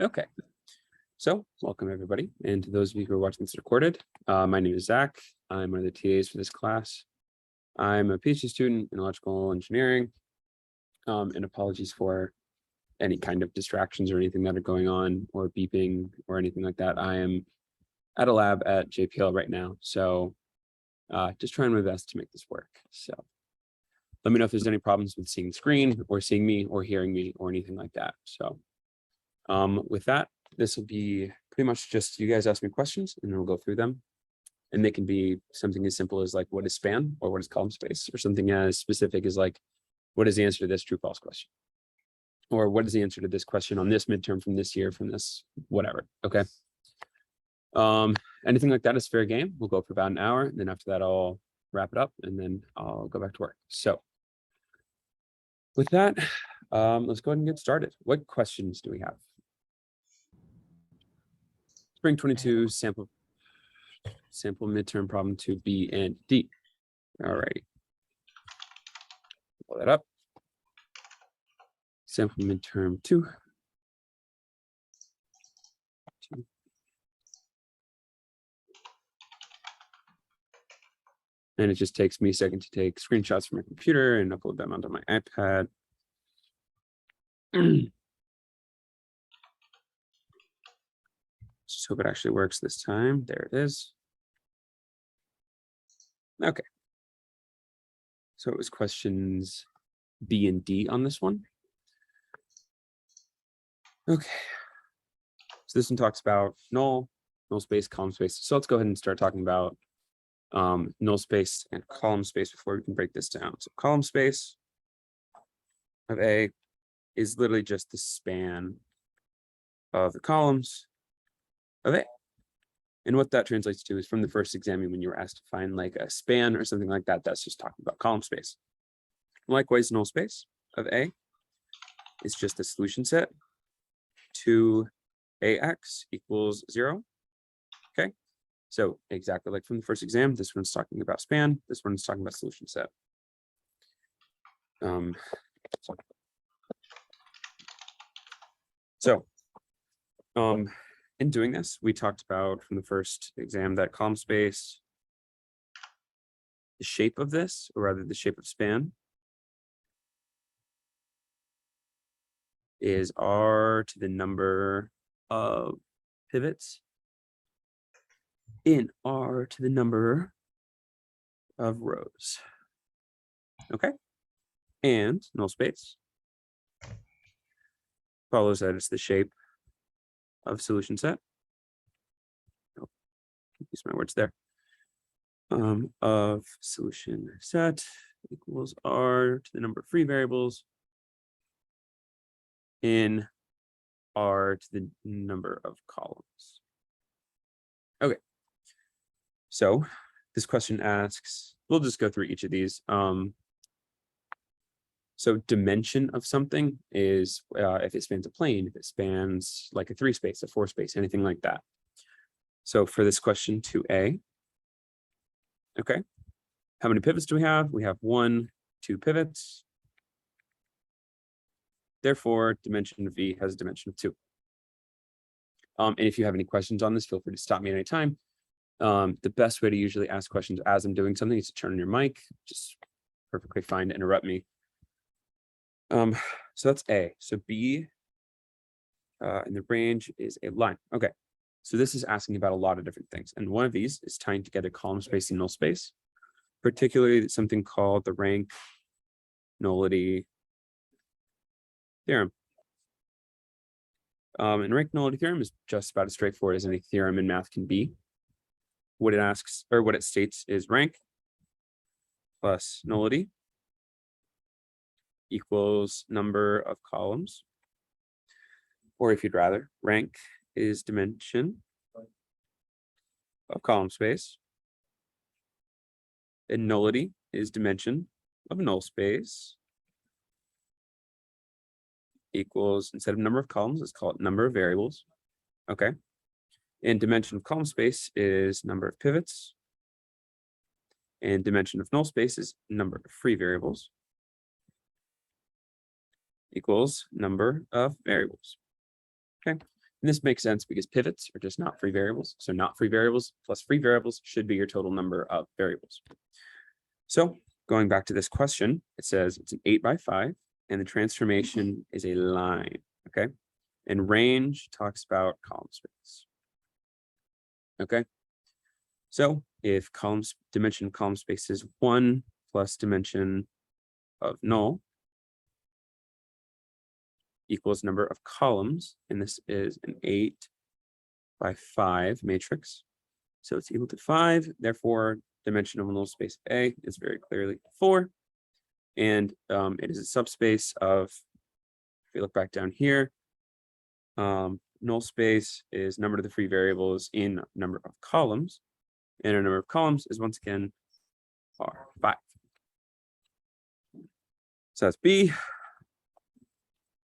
Okay, so welcome everybody. And to those of you who are watching this recorded, my name is Zach. I'm one of the TAs for this class. I'm a PhD student in electrical engineering, and apologies for any kind of distractions or anything that are going on or beeping or anything like that. I am at a lab at JPL right now, so just trying my best to make this work. So let me know if there's any problems with seeing the screen or seeing me or hearing me or anything like that. So with that, this will be pretty much just you guys ask me questions and then we'll go through them. And they can be something as simple as like, what is span or what is column space, or something as specific as like, what is the answer to this true false question? Or what is the answer to this question on this midterm from this year, from this, whatever, okay? Anything like that is fair game. We'll go for about an hour. And then after that, I'll wrap it up and then I'll go back to work. So with that, let's go ahead and get started. What questions do we have? Spring 22 sample midterm problem 2, B and D. All right. Pull that up. Sample midterm 2. And it just takes me a second to take screenshots from my computer and upload them onto my iPad. Just hope it actually works this time. There it is. Okay. So it was questions B and D on this one. Okay. So this one talks about null space, column space. So let's go ahead and start talking about null space and column space before we can break this down. So column space of A is literally just the span of the columns of A. And what that translates to is from the first exam when you were asked to find like a span or something like that, that's just talking about column space. Likewise, null space of A is just a solution set to AX equals 0. Okay, so exactly like from the first exam, this one's talking about span, this one's talking about solution set. In doing this, we talked about from the first exam that column space, the shape of this, or rather the shape of span, is R to the number of pivots in R to the number of rows. Okay, and null space follows that it's the shape of solution set. Oh, use my words there. Of solution set equals R to the number of free variables in R to the number of columns. Okay. So this question asks, we'll just go through each of these. So dimension of something is if it spans a plane, if it spans like a 3 space, a 4 space, anything like that. So for this question 2A, okay, how many pivots do we have? We have 1, 2 pivots. Therefore, dimension of V has a dimension of 2. And if you have any questions on this, feel free to stop me at any time. The best way to usually ask questions as I'm doing something is to turn on your mic. Just perfectly fine to interrupt me. So that's A. So B in the range is a line. Okay. So this is asking about a lot of different things. And one of these is tying together column space and null space, particularly something called the rank nullity theorem. And rank nullity theorem is just about as straightforward as any theorem in math can be. What it asks, or what it states, is rank plus nullity equals number of columns. Or if you'd rather, rank is dimension of column space, and nullity is dimension of null space, equals, instead of number of columns, let's call it number of variables. Okay. And dimension of column space is number of pivots. And dimension of null space is number of free variables, equals number of variables. Okay. And this makes sense because pivots are just not free variables. So not free variables plus free variables should be your total number of variables. So going back to this question, it says it's an 8x5 and the transformation is a line, okay? And range talks about column space. Okay. So if dimension of column space is 1 plus dimension of null equals number of columns, and this is an 8x5 matrix. So it's equal to 5, therefore dimension of null space A is very clearly 4. And it is a subspace of, if you look back down here, null space is number of the free variables in number of columns. And our number of columns is once again R5. So that's B.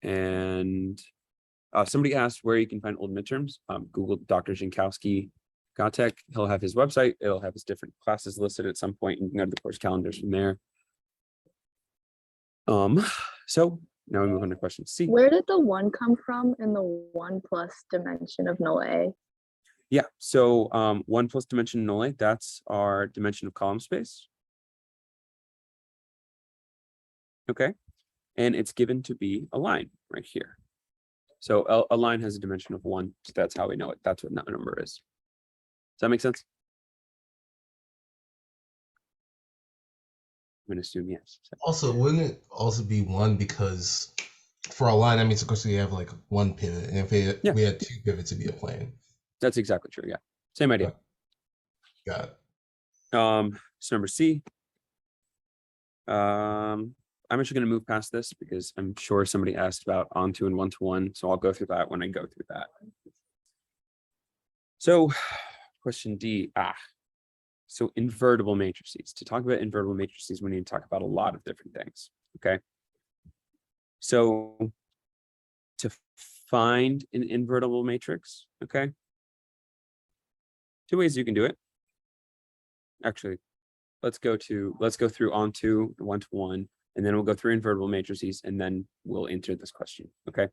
And somebody asked where you can find old midterms. Google Dr. Jankowski Gotek. He'll have his website. It'll have his different classes listed at some point. You can go to the course calendars from there. So now we move on to question C. Where did the 1 come from in the 1 plus dimension of null A? Yeah, so 1 plus dimension null A, that's our dimension of column space. Okay, and it's given to be a line right here. So a line has a dimension of 1, so that's how we know it. That's what that number is. Does that make sense? I'm gonna assume yes. Also, wouldn't it also be 1 because for a line, that means of course we have like 1 pivot, and if we had 2 pivots, it'd be a plane. That's exactly true. Yeah, same idea. Got it. So number C. I'm actually going to move past this because I'm sure somebody asked about onto and one-to-one, so I'll go through that when I go through that. So question D. So invertible matrices. To talk about invertible matrices, we need to talk about a lot of different things. Okay. So to find an invertible matrix, okay, 2 ways you can do it. Actually, let's go through onto one-to-one, and then we'll go through invertible matrices, and then we'll answer this question. Okay.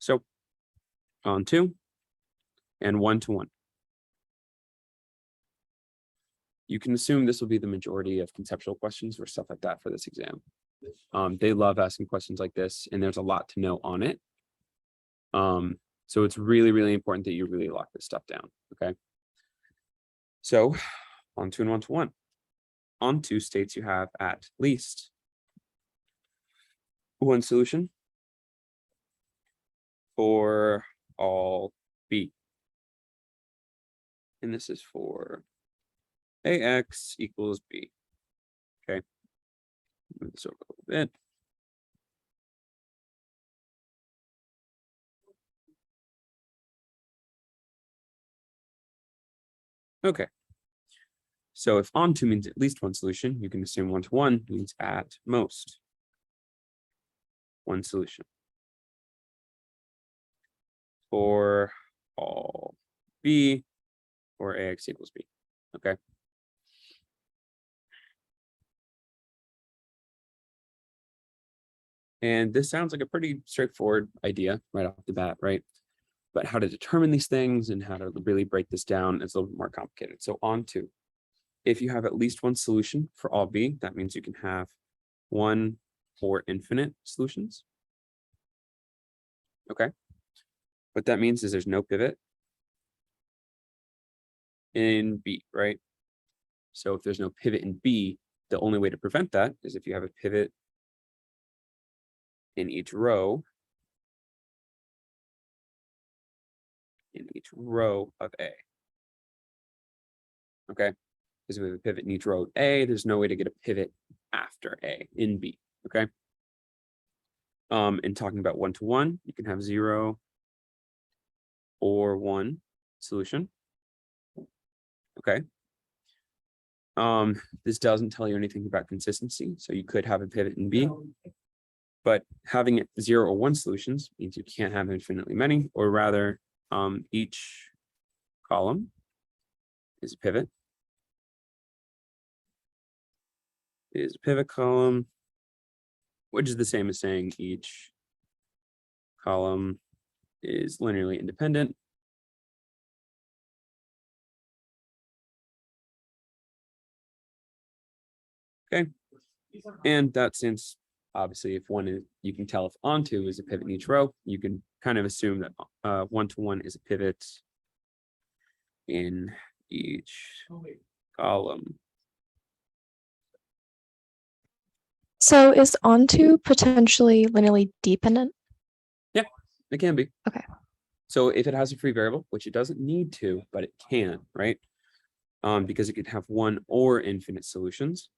So onto and one-to-one. You can assume this will be the majority of conceptual questions or stuff like that for this exam. They love asking questions like this, and there's a lot to know on it. So it's really, really important that you really lock this stuff down. Okay. So onto and one-to-one. Onto states you have at least 1 solution for all B. And this is for AX equals B. Okay. Move this over a little bit. Okay. So if onto means at least 1 solution, you can assume one-to-one means at most 1 solution for all B or AX equals B. Okay. And this sounds like a pretty straightforward idea right off the bat, right? But how to determine these things and how to really break this down is a little bit more complicated. So onto, if you have at least 1 solution for all B, that means you can have 1 or infinite solutions. Okay. What that means is there's no pivot in B, right? So if there's no pivot in B, the only way to prevent that is if you have a pivot in each row of A. Okay, because we have a pivot in each row of A, there's no way to get a pivot after A in B. Okay. And talking about one-to-one, you can have 0 or 1 solution. Okay. This doesn't tell you anything about consistency, so you could have a pivot in B. But having it 0 or 1 solutions means you can't have infinitely many, or rather, each column is a pivot. Is a pivot column, which is the same as saying each column is linearly independent. Okay, and that since obviously if one is, you can tell if onto is a pivot in each row, you can kind of assume that one-to-one is a pivot in each column. So is onto potentially linearly dependent? Yeah, it can be. Okay. So if it has a free variable, which it doesn't need to, but it can, right? Because it could have one or infinite solutions.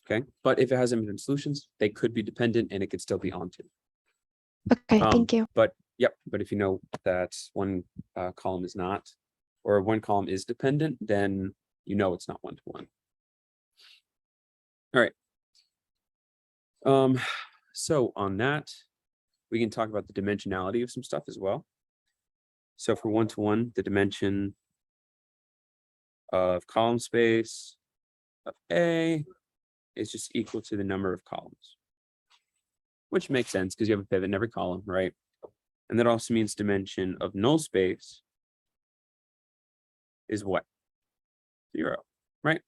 Okay, but if it has infinite solutions, they could be dependent and it could still be onto. Okay, thank you. But yep, but if you know that one column is not, or one column is dependent, then you know it's not one-to-one. All right. So on that, we can talk about the dimensionality of some stuff as well. So for one-to-one, the dimension of column space of A is just equal to the number of columns, which makes sense because you have a pivot in every column, right? And that also means dimension of null space is what? 0, right?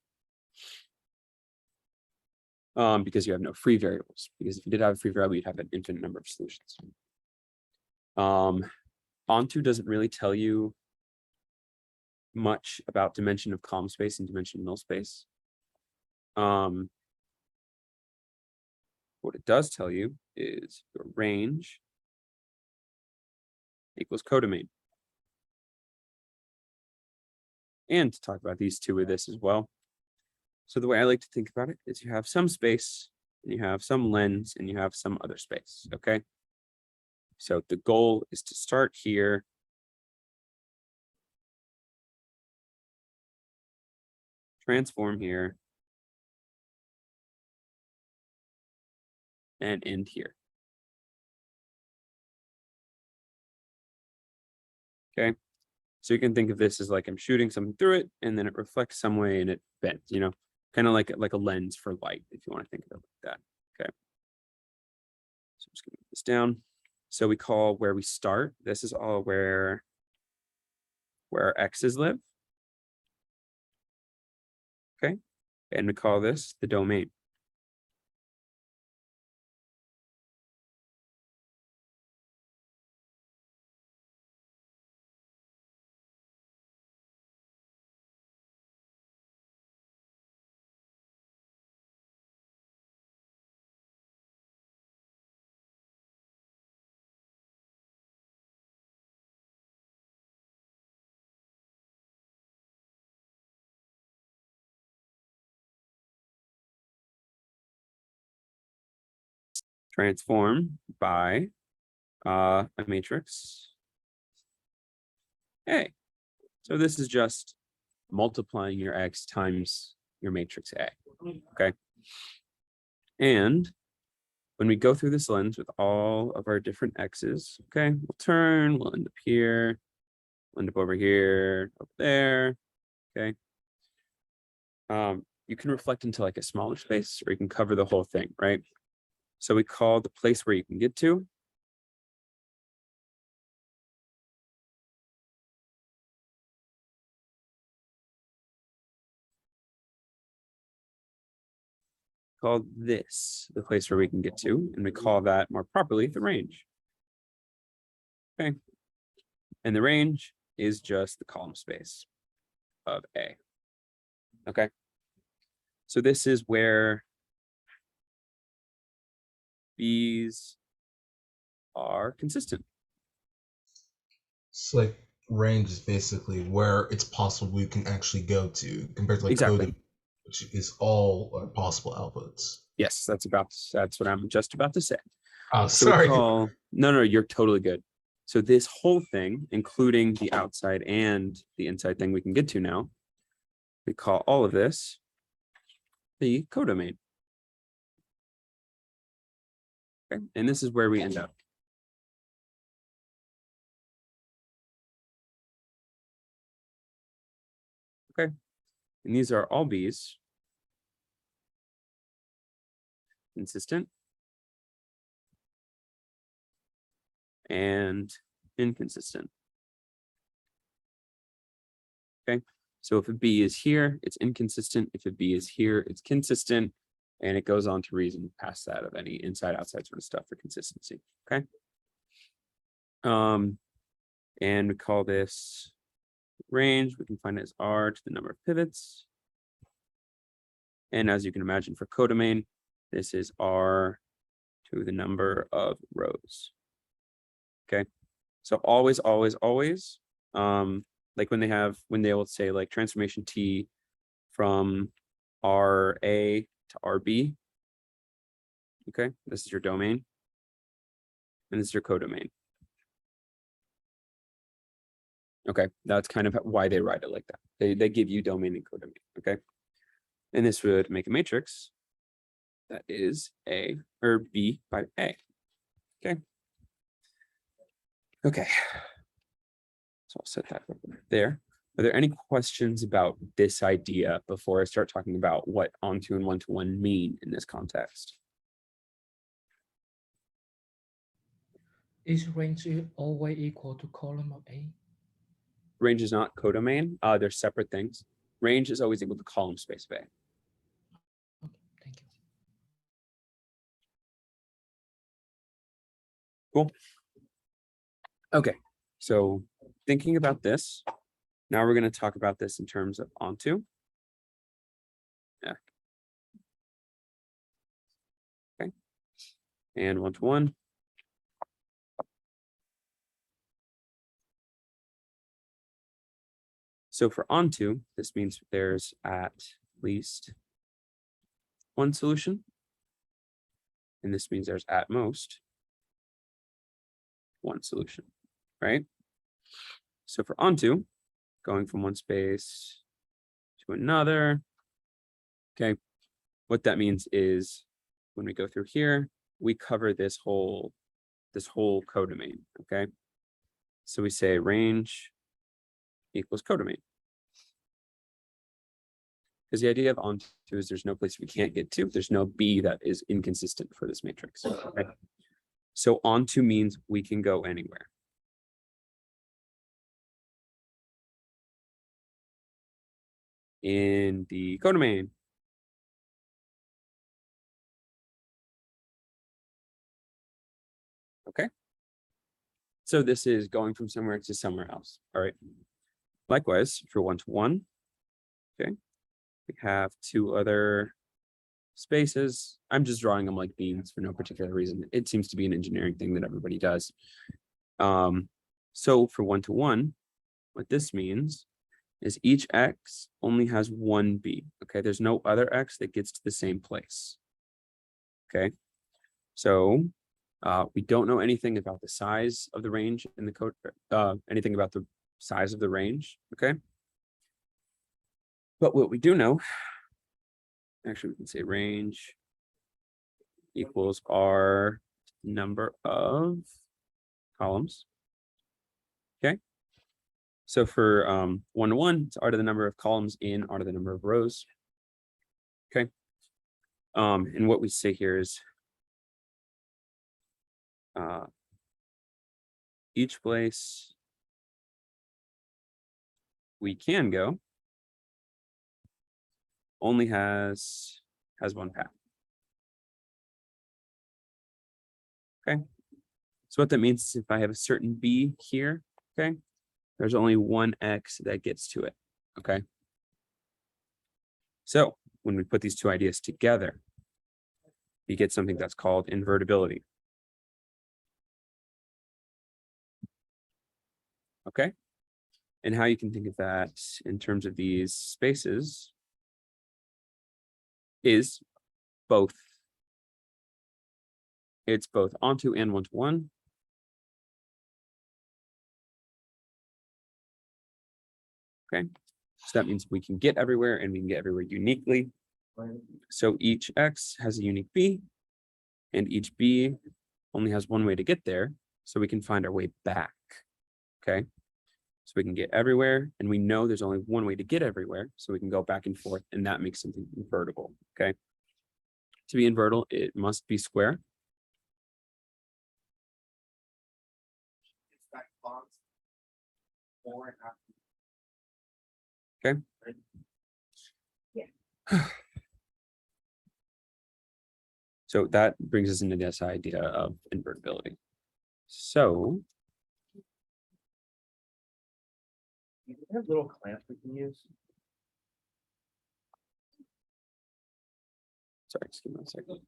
Because you have no free variables. Because if you did have a free variable, you'd have an infinite number of solutions. Onto doesn't really tell you much about dimension of column space and dimension of null space. What it does tell you is your range equals codomain. And to talk about these two with this as well. So the way I like to think about it is you have some space, and you have some lens, and you have some other space, okay? So the goal is to start here. Transform here. And end here. Okay, so you can think of this as like I'm shooting something through it, and then it reflects some way and it bends, you know, kind of like a lens for light, if you want to think of it like that. Okay, so I'm just gonna move this down. So we call where we start. This is all where our x's live. Okay, and we call this the domain. Transform by a matrix A. So this is just multiplying your x times your matrix A. Okay. And when we go through this lens with all of our different x's, okay, we'll turn, we'll end up here, we'll end up over here, over there. Okay. You can reflect into like a smaller space, or you can cover the whole thing, right? So we call the place where you can get to called this, the place where we can get to, and we call that more properly the range. Okay. And the range is just the column space of A. Okay. So this is where B's are consistent. It's like range is basically where it's possible we can actually go to compared to like Exactly. code, which is all possible outputs. Yes, that's what I'm just about to say. Oh, So we sorry. no, you're totally good. So this whole thing, including the outside and the inside thing we can get to now, we call all of this the codomain. Okay, and this is where we end up. Okay, and these are all B's. Consistent. And inconsistent. Okay, so if a B is here, it's inconsistent. If a B is here, it's consistent. And it goes on to reason past that of any inside outside sort of stuff for consistency. Okay. And we call this range. We can find it as R to the number of pivots. And as you can imagine for codomain, this is R to the number of rows. Okay. So always, always, always, like when they will say like transformation T from RA to RB. Okay, this is your domain. And this is your codomain. Okay, that's kind of why they write it like that. They give you domain and codomain. Okay. And this would make a matrix that is A or B by A. Okay. Okay. So I'll set that there. Are there any questions about this idea before I start talking about what onto and one-to-one mean in this context? Is range always equal to column of A? Range is not codomain. They're separate things. Range is always equal to column space of A. Okay, thank you. Cool. Okay, so thinking about this, now we're going to talk about this in terms of onto. Yeah. Okay. And one-to-one. So for onto, this means there's at least one solution. And this means there's at most one solution, right? So for onto, going from one space to another, okay, what that means is when we go through here, we cover this whole codomain, okay? So we say range equals codomain. Because the idea of onto is there's no place we can't get to. There's no B that is inconsistent for this matrix. Okay? So onto means we can go anywhere. In the codomain. Okay. So this is going from somewhere to somewhere else. All right. Likewise, for one-to-one, okay, we have two other spaces. I'm just drawing them like beans for no particular reason. It seems to be an engineering thing that everybody does. So for one-to-one, what this means is each X only has one B. Okay, there's no other X that gets to the same place. Okay, so we don't know anything about the size of the range in the code, anything about the size of the range, okay? But what we do know, actually we can say range equals R number of columns, okay? So for one-to-one, it's R to the number of columns in R to the number of rows, okay? And what we say here is each place we can go only has one path. Okay. So what that means is if I have a certain B here, okay, there's only one X that gets to it. Okay. So when we put these two ideas together, you get something that's called invertibility. Okay. And how you can think of that in terms of these spaces is both. It's both onto and one-to-one. Okay. So that means we can get everywhere and we can get everywhere uniquely. So each X has a unique B and each B only has one way to get there. So we can find our way back. Okay. So we can get everywhere and we know there's only one way to get everywhere. So we can go back and forth and that makes something invertible. Okay. To be invertible, it must be square. Okay. So that brings us into this idea of invertibility. So You have little clamps we can use. sorry, excuse me one second.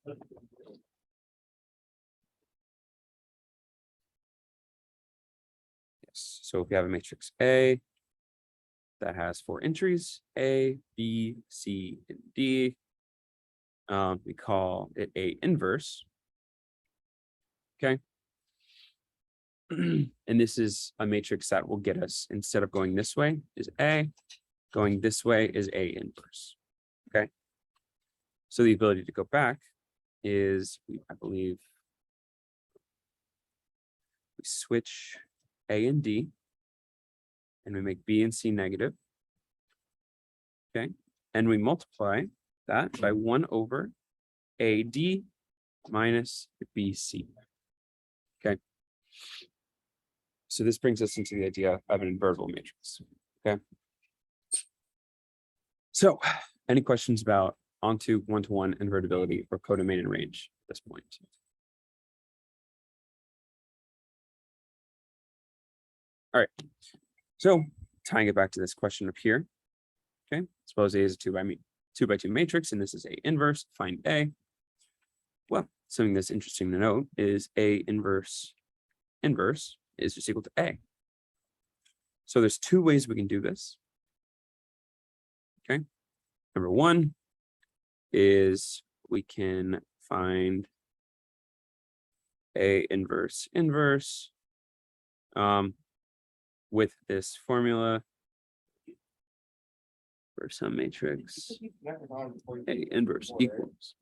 Yes. So if you have a matrix A that has 4 entries, A, B, C, and D, we call it A inverse. Okay. And this is a matrix that will get us, instead of going this way is A, going this way is A inverse. Okay. So the ability to go back is, I believe, we switch A and D, and we make B and C negative. Okay. And we multiply that by 1 over AD minus BC. Okay. So this brings us into the idea of an invertible matrix. Okay. So any questions about onto one-to-one invertibility or codomain and range at this point? All right. So tying it back to this question up here. Okay. Suppose A is a 2 by 2 matrix, and this is A inverse. Find A. Well, something that's interesting to note is A inverse is just equal to A. So there's 2 ways we can do this. Okay. Number 1 is we can find A inverse with this formula for some matrix A inverse equals.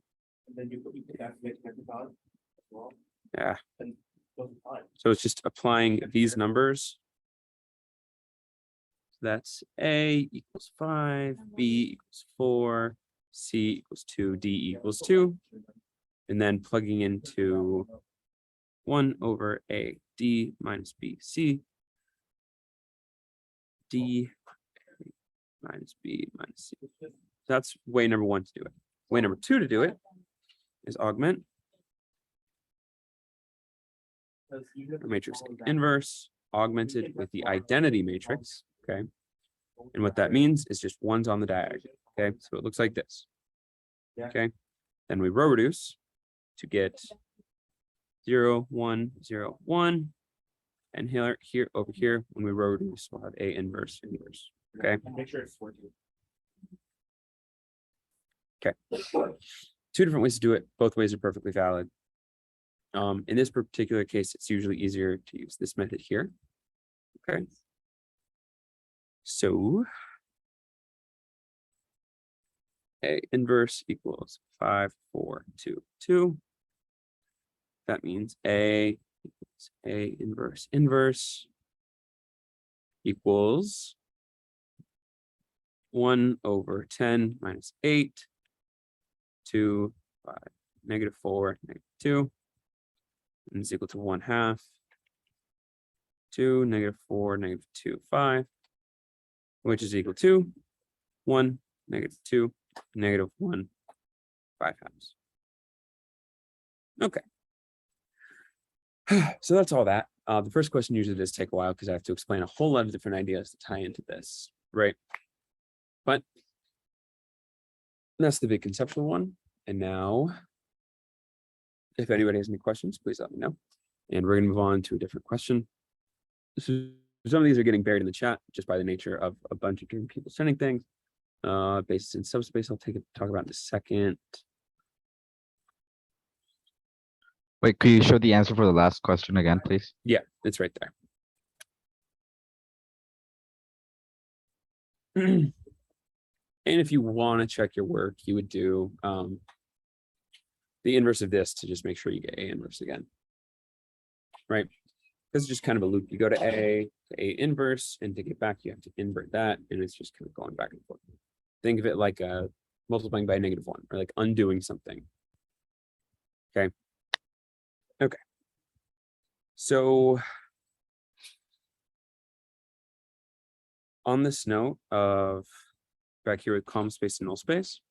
And then you put that next on as well. Yeah. And those are fine. So it's just applying these numbers. That's A equals 5, B equals 4, C equals 2, D equals 2, and then plugging into 1 over A D minus B C, D minus B minus C. That's way number 1 to do it. Way number 2 to do it is augment a matrix inverse augmented with the identity matrix. Okay. And what that means is just 1s on the diagonal. Okay. So it looks like this. Okay. Then we row reduce to get 0, 1, 0, 1. And here over here, when we row reduce, we'll have A inverse. Okay. Make sure it's 14. Okay. 2 different ways to do it. Both ways are perfectly valid. In this particular case, it's usually easier to use this method here. Okay. So A inverse equals 5, 4, 2, 2. That means A equals A inverse equals 1 over 10 minus 8, 2, 5, negative 4, negative 2. And it's equal to 1/2, 2, negative 4, negative 2, 5, which is equal to 1, negative 2, negative 1, 5/2. Okay. So that's all that. The first question usually does take a while because I have to explain a whole lot of different ideas to tie into this, right? But that's the big conceptual one. And now, if anybody has any questions, please let me know. And we're going to move on to a different question. So some of these are getting buried in the chat just by the nature of a bunch of different people sending things. Basis and subspace, I'll talk about in a second. Wait, could you show the answer for the last question again, please? Yeah, it's right there. And if you want to check your work, you would do the inverse of this to just make sure you get A inverse again. Right? This is just kind of a loop. You go to A inverse, and to get back, you have to invert that, and it's just kind of going back and forth. Think of it like multiplying by -1, or like undoing something. Okay. Okay. So on this note of back here with column space and null space,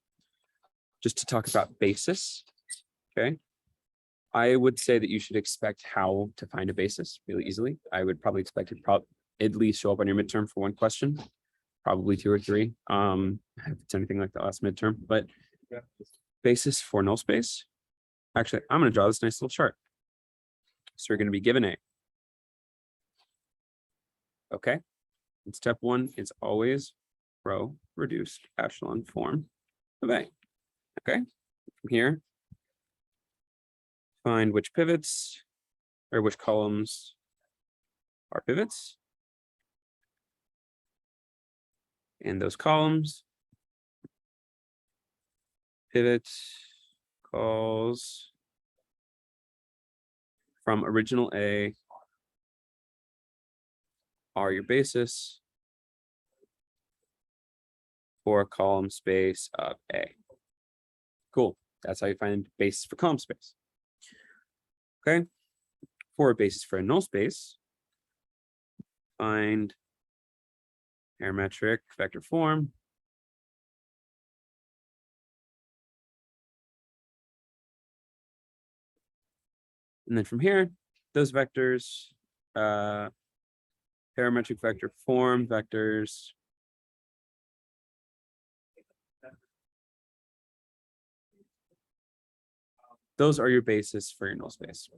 just to talk about basis, okay? I would say that you should expect how to find a basis really easily. I would probably expect it at least show up on your midterm for one question, probably 2 or 3. If it's anything like the last midterm, but basis for null space. Actually, I'm going to draw this nice little chart. So you're going to be given A. Okay. And step 1 is always row reduced echelon form of A. Okay. From here, find which pivots or which columns are pivots. And those columns, pivot calls from original A are your basis for column space of A. Cool. That's how you find basis for column space. Okay. For a basis for a null space, find parametric vector form. And then from here, those vectors, parametric vector form vectors. Those are your basis for your null space.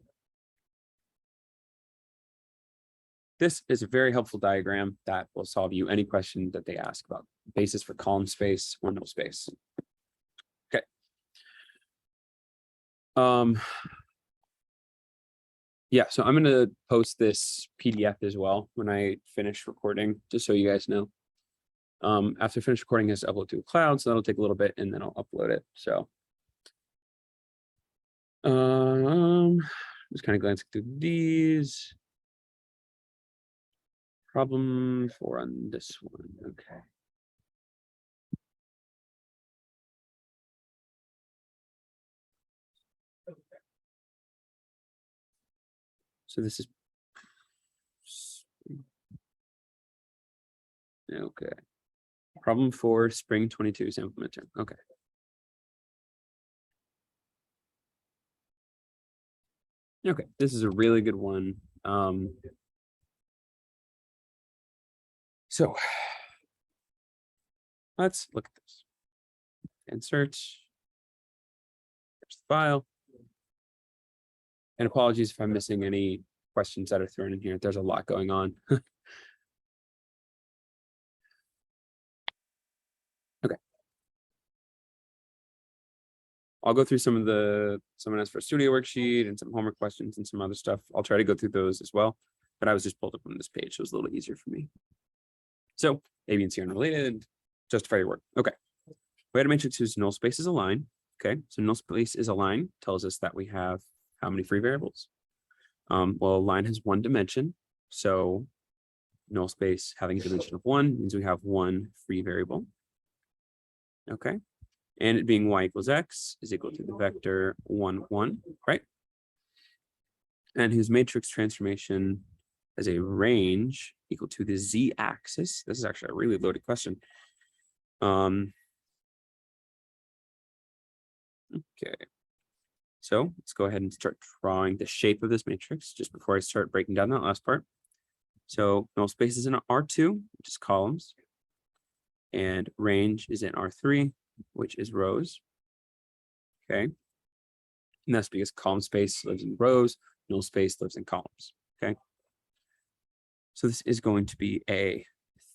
This is a very helpful diagram that will solve you any question that they ask about basis for column space or null space. Okay. Yeah, so I'm going to post this PDF as well when I finish recording, just so you guys know. After I finish recording, it has to upload to a cloud, so that'll take a little bit, and then I'll upload it. So, just kind of glancing through these. Problem 4 on this one. Okay. So this is okay. Problem 4, spring 22 sample midterm. Okay. Okay, this is a really good one. So let's look at this. Insert. There's the file. And apologies if I'm missing any questions that are thrown in here. There's a lot going on. Okay. I'll go through some of the someone asked for a studio worksheet and some homework questions and some other stuff. I'll try to go through those as well, but I was just pulled up on this page, so it was a little easier for me. So A, B, and C are unrelated. Justify your work. Okay. We had a matrix whose null space is a line. Okay, so null space is a line tells us that we have how many free variables? Well, a line has 1 dimension, so null space having a dimension of 1 means we have 1 free variable. Okay, and it being y equals x is equal to the vector 1, 1, right? And whose matrix transformation has a range equal to the z-axis. This is actually a really loaded question. Okay, so let's go ahead and start drawing the shape of this matrix just before I start breaking down that last part. So null space is in R2, which is columns, and range is in R3, which is rows. Okay, and that's because column space lives in rows, null space lives in columns. Okay, so this is going to be a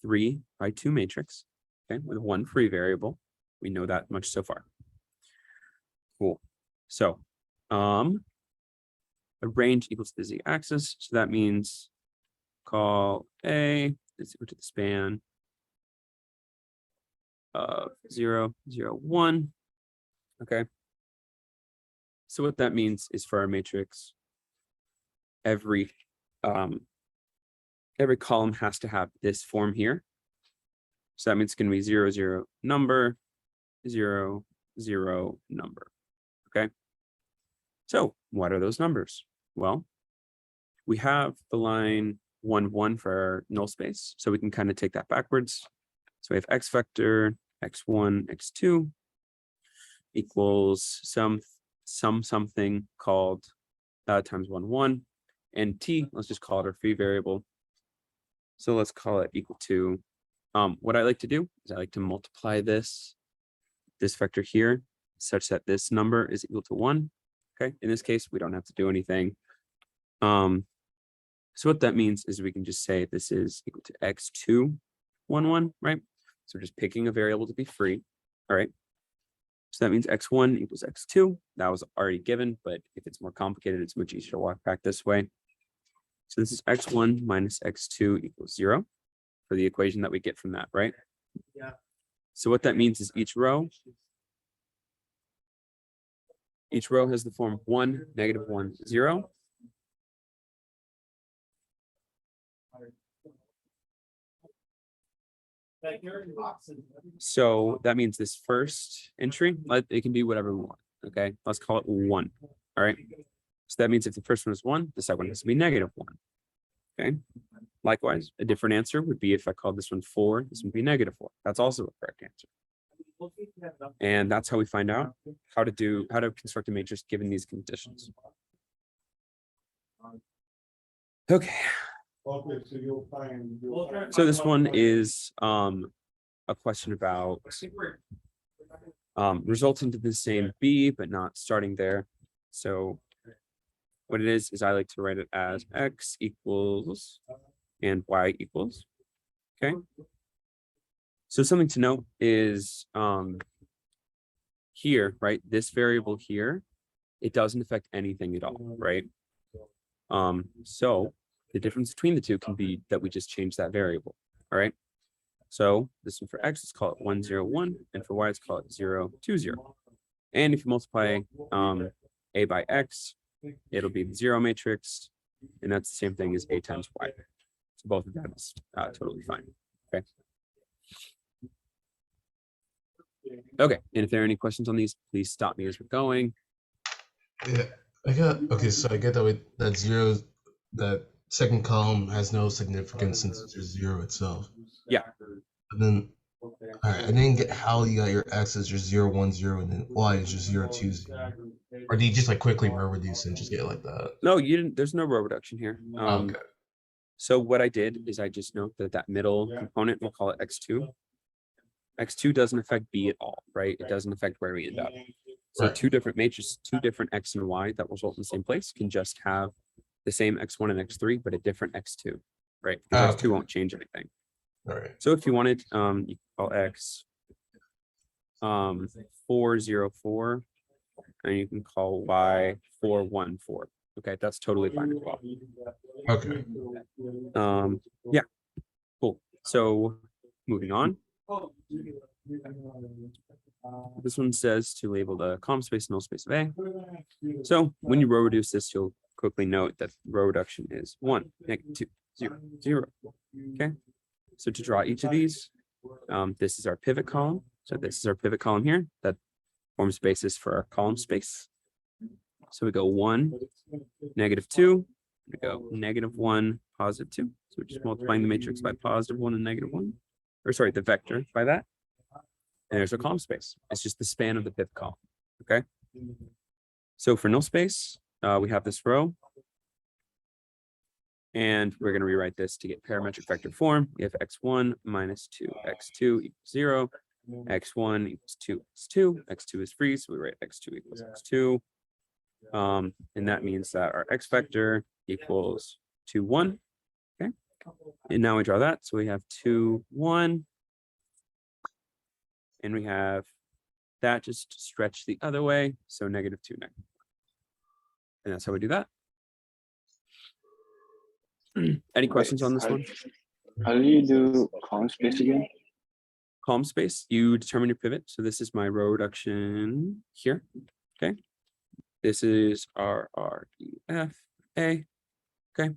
3 by 2 matrix, okay, with 1 free variable. We know that much so far. Cool. So a range equals to the z-axis, so that means call A is equal to the span of 0, 0, 1. Okay. So what that means is for our matrix, every column has to have this form here. So that means it's going to be 0, 0, number, 0, 0, number. Okay. So what are those numbers? Well, we have the line 1, 1 for our null space. So we can kind of take that backwards. So we have x vector, x1, x2 equals something called times 1, 1. And t, let's just call it our free variable. So let's call it equal to, what I like to do is I like to multiply this vector here such that this number is equal to 1. Okay, in this case, we don't have to do anything. So what that means is we can just say this is equal to x2, 1, 1, right? So we're just picking a variable to be free. All right. So that means x1 equals x2. That was already given, but if it's more complicated, it's much easier to walk back this way. So this is x1 minus x2 equals 0 for the equation that we get from that, right? Yeah. So what that means is each row has the form 1, -1, 0. So that means this first entry, it can be whatever we want. Okay, let's call it 1. All right. So that means if the first one is 1, the second one has to be -1. Okay. Likewise, a different answer would be if I called this one 4, this would be -4. That's also a correct answer. And that's how we find out how to construct a matrix given these conditions. Okay. So this one is a question about resulting to the same B, but not starting there. So what it is I like to write it as x equals and y equals. Okay. So something to note is here, right? This variable here, it doesn't affect anything at all, right? So the difference between the two can be that we just change that variable. All right. So this one for x, let's call it 1, 0, 1, and for y, let's call it 0, 2, 0. And if you multiply a by x, it'll be the 0 matrix, and that's the same thing as a times y. So both of that is totally fine. Okay. Okay, and if there are any questions on these, please stop me as we're going. Yeah, so I get that second column has no significance since it's just 0 itself. Yeah. But then, all right, I didn't get how you got your x as just 0, 1, 0, and then y is just 0, 2, 0. Or do you just like quickly row reduce and just get it like that? No, you didn't. There's no row reduction here. Okay. So what I did is I just note that middle component, we'll call it x2. X2 doesn't affect B at all, right? It doesn't affect where we end up. So Right. two different matrices, two different x and y that result in the same place can just have the same x1 and x3, but a different x2, right? Because x2 won't change anything. All right. So if you wanted, you can call x 404, and you can call y 414. Okay, that's totally fine as well. Okay. Yeah, cool. So moving on. This one says to label the column space null space of A. So when you row reduce this, you'll quickly note that row reduction is 1, -2, 0, 0. Okay. So to draw each of these, this is our pivot column. So this is our pivot column here that forms basis for our column space. So we go 1, -2, we go -1, +2. So we're just multiplying the matrix by +1 and -1. Or sorry, the vector by that. And there's our column space. It's just the span of the pivot column. Okay. So for null space, we have this row. And we're going to rewrite this to get parametric vector form. We have x1 minus 2x2 equals 0. x1 equals 2x2. x2 is free, so we write x2 equals x2. And that means that our x vector equals 2, 1. Okay. And now we draw that. So we have 2, 1. And we have that just stretch the other way. So -2, -1. And that's how we do that. Any questions on this one? How do you do column space again? Column space, you determine your pivot. So this is my row reduction here. Okay. This is our REF A. Okay.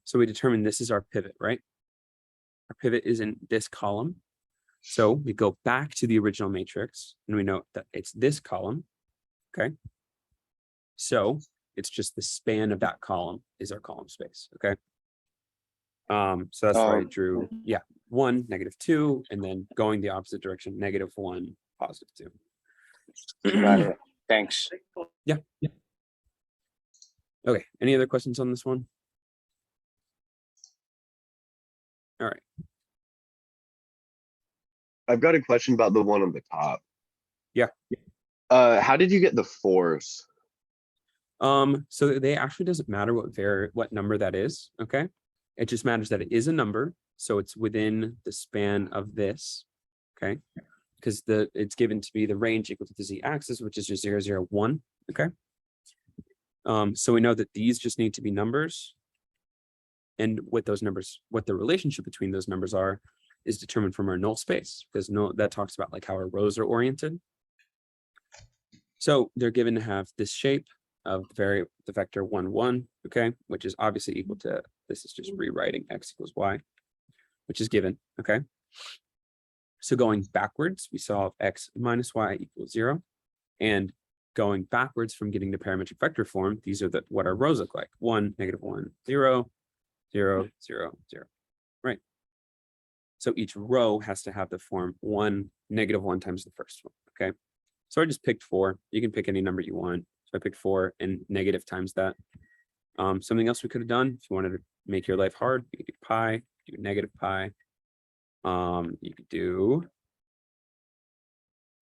So we determine this is our pivot, right? Our pivot is in this column. So we go back to the original matrix and we note that it's this column. Okay. So it's just the span of that column is our column space. Okay. So that's why I Um, drew, 1, -2, and then going the opposite direction, -1, +2. Got it. Thanks. Yeah. Okay, any other questions on this one? All right. I've got a question about the one on the top. Yeah. How did you get the 4s? So they actually doesn't matter what number that is, okay? It just matters that it is a number, so it's within the span of this, okay? Because it's given to be the range equal to the z-axis, which is just 0, 0, 1, okay? So we know that these just need to be numbers, and what those numbers, what the relationship between those numbers are, is determined from our null space, because that talks about like how our rows are oriented. So they're given to have this shape of the vector 1, 1, okay, which is obviously equal to, this is just rewriting x equals y, which is given, okay. So going backwards, we solve x minus y equals 0, and going backwards from getting the parametric vector form, these are what our rows look like: 1, -1, 0, 0, 0, 0, right? So each row has to have the form 1, -1 times the first one, okay? So I just picked 4. You can pick any number you want. So I picked 4 and negative times that. Something else we could have done, if you wanted to make your life hard, you could do pi, do negative pi. You could do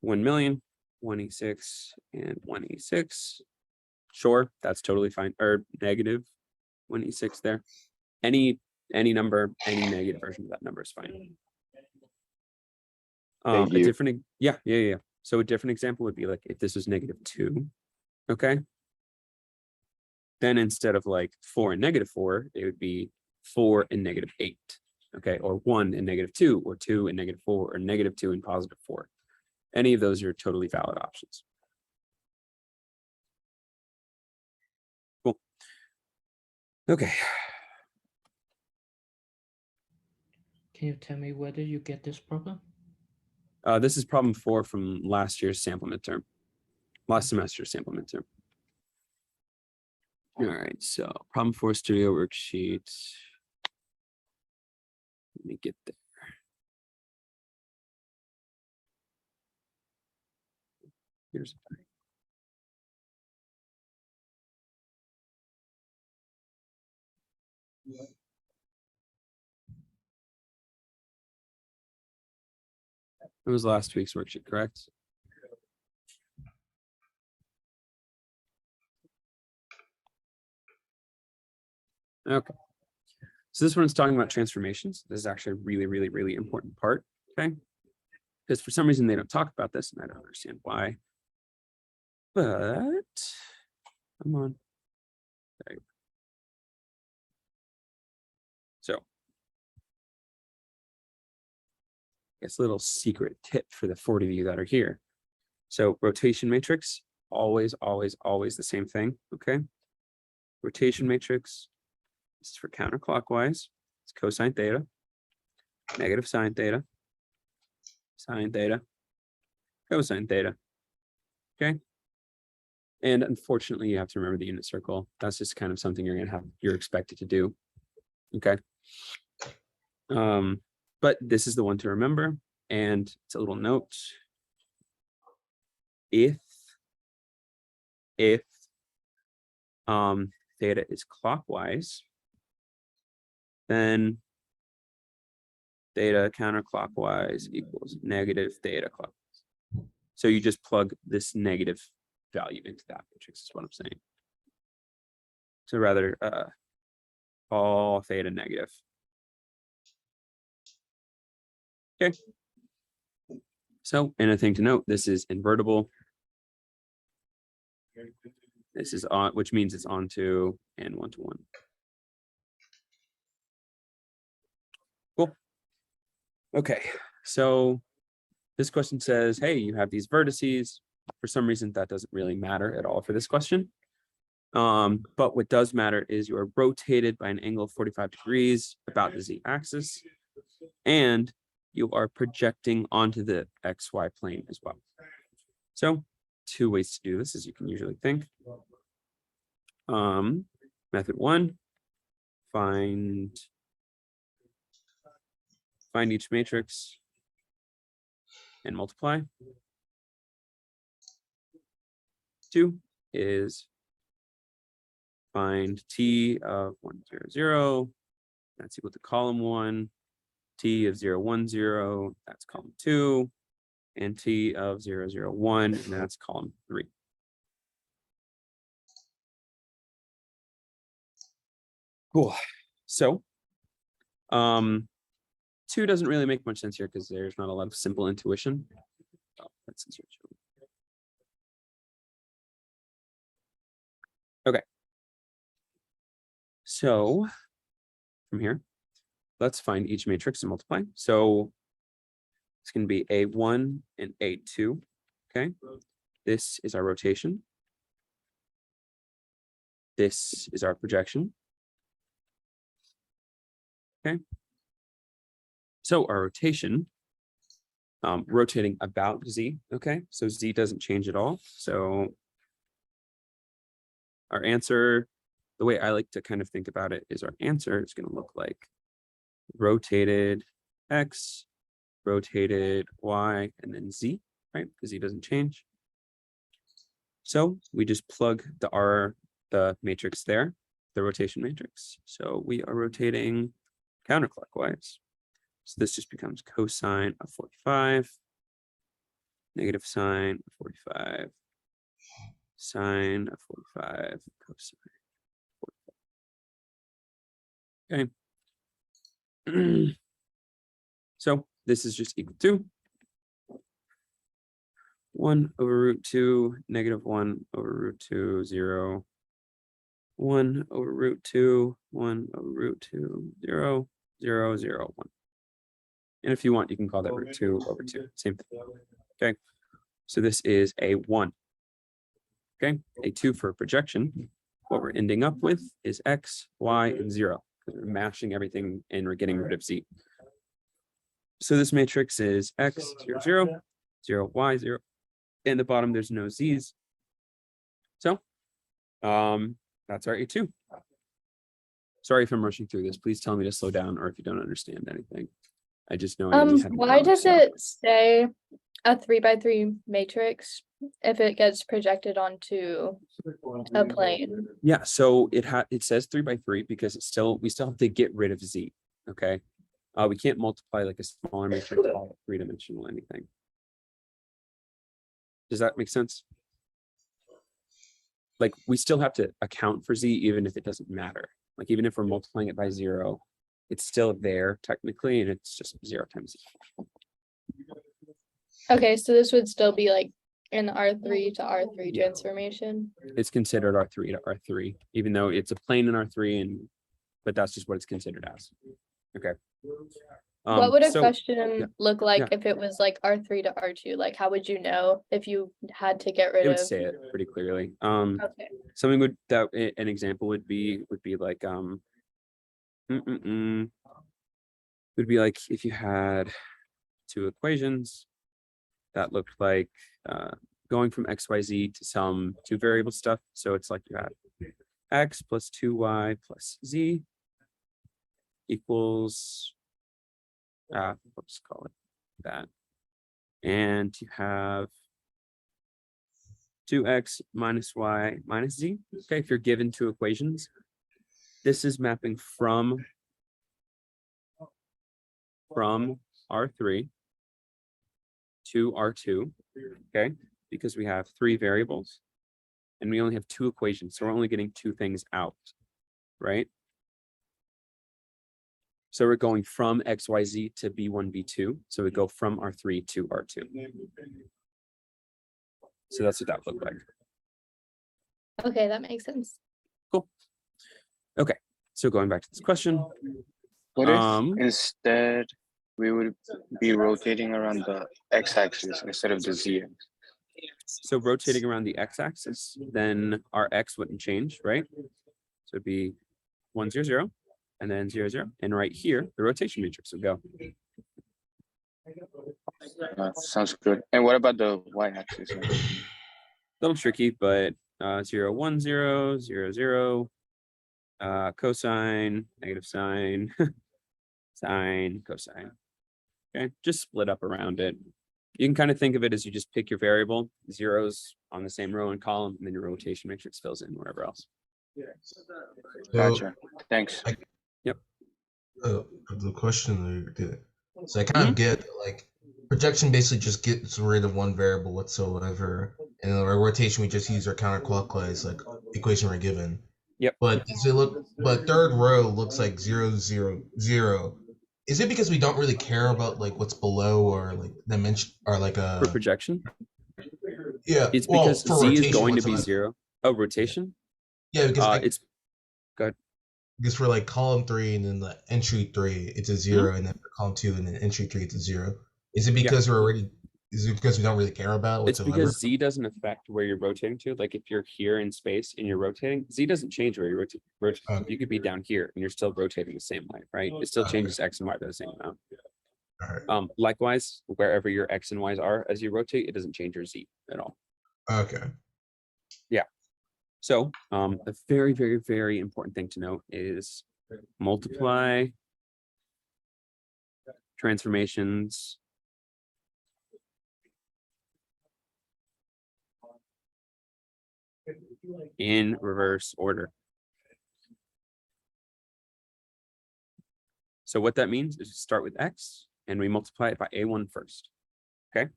1,000,000, 1e6, and 1e6. Sure, that's totally fine. Or negative 1e6 there. Any number, any negative version of that number is fine. Thank A you. different, yeah. So a different example would be like if this was -2, okay? Then instead of like 4 and -4, it would be 4 and -8, okay? Or 1 and -2, or 2 and -4, or -2 and +4. Any of those are totally valid options. Cool. Okay. Can you tell me whether you get this problem? This is problem 4 from last year's sample midterm. Last semester's sample midterm. All right, so problem 4 studio worksheet. Let me get there. Here's it was last week's worksheet, correct? Okay. So this one's talking about transformations. This is actually a really, really, really important part, okay? Because for some reason they don't talk about this, and I don't understand why. But come on. Okay. So I guess a little secret tip for the 40 of you that are here. So rotation matrix, always, always, always the same thing, okay? Rotation matrix, this is for counterclockwise. It's cosine theta, negative sine theta, sine theta, cosine theta, okay? And unfortunately, you have to remember the unit circle. That's just kind of something you're expected to do, okay? But this is the one to remember, and it's a little note. If theta is clockwise, then theta counterclockwise equals negative theta clockwise. So you just plug this negative value into that matrix is what I'm saying. So rather all theta negative. Okay. So, and a thing to note, this is invertible. This is on, which means it's onto and 1-to-1. Cool. Okay, so this question says, hey, you have these vertices. For some reason, that doesn't really matter at all for this question. But what does matter is you are rotated by an angle of 45 degrees about the z-axis, and you are projecting onto the xy plane as well. So 2 ways to do this, as you can usually think. Method 1, find find each matrix and multiply. 2 is find T of 1, 0, 0. That's equal to column 1. T of 0, 1, 0. That's column 2. And T of 0, 0, 1. And that's column 3. Cool. So, 2 doesn't really make much sense here because there's not a lot of simple intuition. Oh, that's okay. So from here, let's find each matrix and multiply. So it's going to be A1 and A2. Okay. This is our rotation. This is our projection. Okay. So our rotation, rotating about Z. Okay. So Z doesn't change at all. So our answer, the way I like to kind of think about it is our answer is going to look like rotated X, rotated Y, and then Z, right? Because Z doesn't change. So we just plug the matrix there, the rotation matrix. So we are rotating counterclockwise. So this just becomes cosine of 45, negative sine of 45, sine of 45, cosine of 45. Okay. So this is just equal to 1 over root 2, negative 1 over root 2, 0, 1 over root 2, 1 over root 2, 0, 0, 0, 1. And if you want, you can call that root 2 over 2. Same thing. Okay. So this is A1. Okay. A2 for projection. What we're ending up with is X, Y, and 0. Because we're mashing everything and we're getting rid of Z. So this matrix is X, 0, 0, 0, Y, 0. In the bottom, there's no Z's. So that's our A2. Sorry if I'm rushing through this. Please tell me to slow down or if you don't understand anything. I just know. Why does it say a 3x3 matrix if it gets projected onto a plane? Yeah, so it says 3x3 because we still have to get rid of Z. Okay. We can't multiply like a smaller matrix, call it 3-dimensional anything. Does that make sense? Like we still have to account for Z even if it doesn't matter. Like even if we're multiplying it by 0, it's still there technically, and it's just 0 times Z. Okay, so this would still be like an R3 to R3 transformation. It's considered R3 to R3, even though it's a plane in R3, but that's just what it's considered as. Okay. What would a so, question look like yeah. if it was like R3 to R2? Like, how would you know if you had to get rid It of? would say it pretty clearly. Okay. Something an example would be like would be like if you had two equations that looked like going from XYZ to some two variable stuff. So it's like you had X plus 2Y plus Z equals let's call it that. And you have 2x minus y minus z. Okay, if you're given two equations, this is mapping from R3 to R2, okay, because we have three variables and we only have two equations, so we're only getting two things out, right? So we're going from XYZ to B1, B2. So we go from R3 to R2. So that's what that looked like. Okay, that makes sense. Cool. Okay, so going back to this question. What if instead we would be rotating around the x-axis instead of the z-axis? So rotating around the x-axis, then our x wouldn't change, right? So it'd be 1, 0, 0, and then 0, 0. And right here, the rotation matrix would go. Sounds good. And what about the y-axis? A little tricky, but 0, 1, 0, 0, 0, cosine, negative sine, sine, cosine. Okay, just split up around it. You can kind of think of it as you just pick your variable, zeros on the same row and column, and then your rotation matrix fills in wherever else. Gotcha. Thanks. The question there. So I kind of get like projection basically just gets rid of one variable whatsoever, and in our rotation we just use our counterclockwise like equation we're given. Yep. But does it look? But third row looks like 0, 0, 0. Is it because we don't really care about like what's below or like dimension or like a For projection, yeah? it's well, because for Z is rotation going to be whatsoever. 0. Oh, rotation? Yeah, because It's good. because for like column 3 and then the entry 3, it's a 0, and then for column 2 and then entry 3, it's a 0. Is it because we're already? Is it because we don't really care about It's whatsoever? because Z doesn't affect where you're rotating to. Like if you're here in space and you're rotating, Z doesn't change where you're rotating. Okay. You could be down here and you're still rotating the same way, right? It still changes X and Y by the same amount. All right. Likewise, wherever your X and Y's are as you rotate, it doesn't change your Z at all. Okay. So a very, very, very important thing to note is multiply transformations in reverse order. So what that means is we start with X and we multiply it by A1 first. Okay.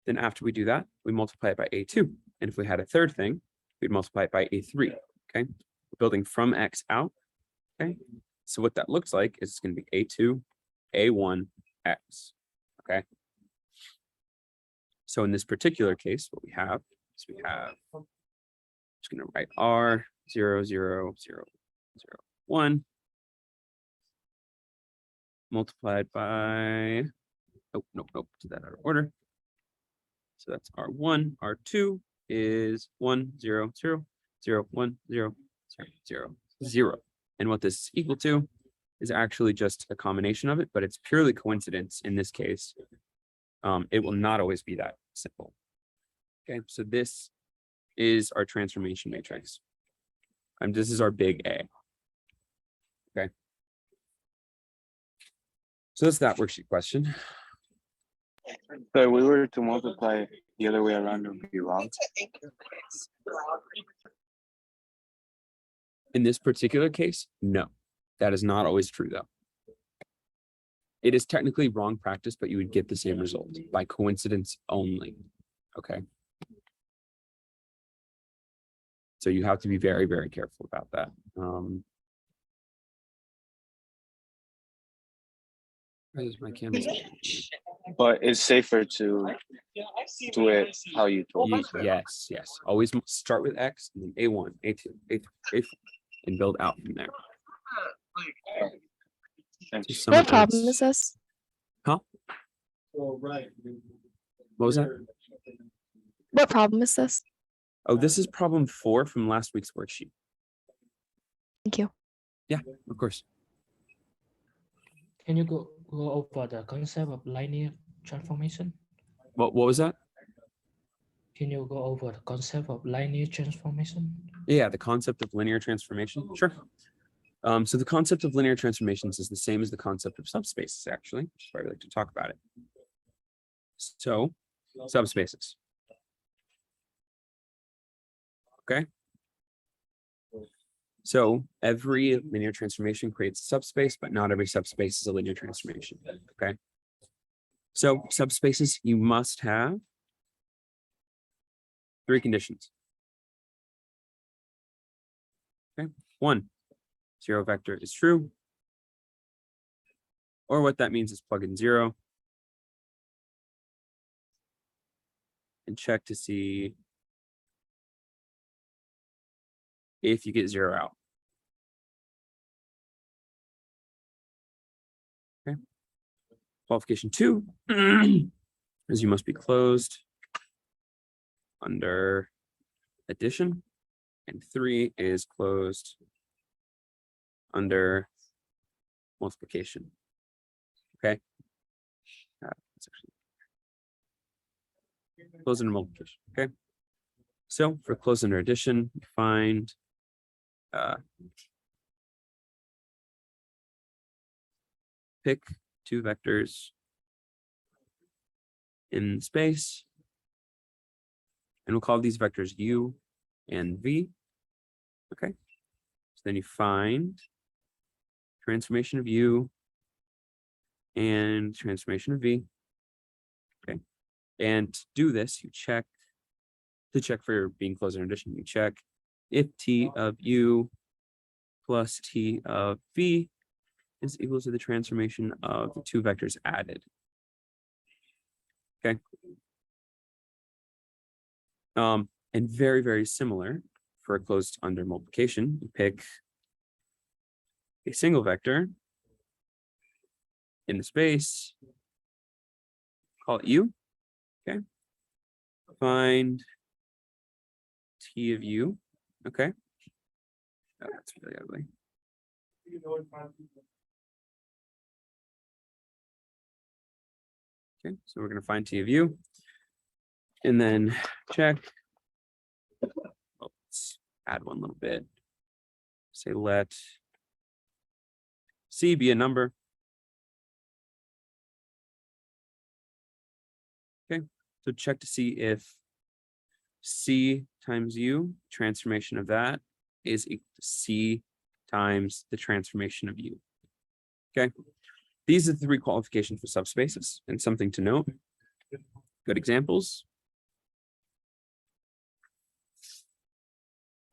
Then after we do that, we multiply it by A2. And if we had a third thing, we'd multiply it by A3. Okay. We're building from X out. Okay. So what that looks like is it's going to be A2, A1, X. Okay. So in this particular case, what we have is we have, I'm just going to write R 0, 0, 0, 0, 1 multiplied by, oh, nope, did that out of order. So that's R1, R2 is 1, 0, 0, 0, 1, 0, 0, 0, 0. And what this is equal to is actually just a combination of it, but it's purely coincidence in this case. It will not always be that simple. Okay, so this is our transformation matrix. This is our big A. Okay. So that's that worksheet question. So if we were to multiply the other way around, it would be wrong. In this particular case, no, that is not always true though. It is technically wrong practice, but you would get the same result by coincidence only. Okay. So you have to be very, very careful about that. Where's my camera? But it's safer to do it how you told me. Yes. Always start with X and then A1, A2, A3, A4, and build out from there. Thanks. Some What of problem it's- is this? Huh? What was that? What problem is this? Oh, this is problem 4 from last week's worksheet. Thank you. Yeah, of course. Can you go over the concept of linear transformation? What was that? Can you go over the concept of linear transformation? Yeah, the concept of linear transformation. Sure. So the concept of linear transformations is the same as the concept of subspaces, actually, which is why we like to talk about it. So, subspaces. Okay. So every linear transformation creates a subspace, but not every subspace is a linear transformation. Okay. So subspaces, you must have 3 conditions. Okay. 1, 0 vector is true. Or what that means is plug in 0. And check to see if you get 0 out. Okay. Qualification 2 is you must be closed under addition, and 3 is closed under multiplication. Okay. It's actually closed under multiplication. Okay. So for closed under addition, you find pick 2 vectors in space. And we'll call these vectors u and v. Okay. So then you find transformation of u and transformation of v. Okay. And to do this, you check for being closed in addition, you check if t of u plus t of v is equal to the transformation of the two vectors added. Okay. And very, very similar for a closed under multiplication, you pick a single vector in the space, call it u. Okay. Find t of u. Okay. Oh, that's really ugly. Okay, so we're going to find t of u and then check. Oh, let's add one little bit. Say let c be a number. Okay, so check to see if c times u, transformation of that, is equal to c times the transformation of u. Okay, these are the three qualifications for subspaces, and something to note. Good examples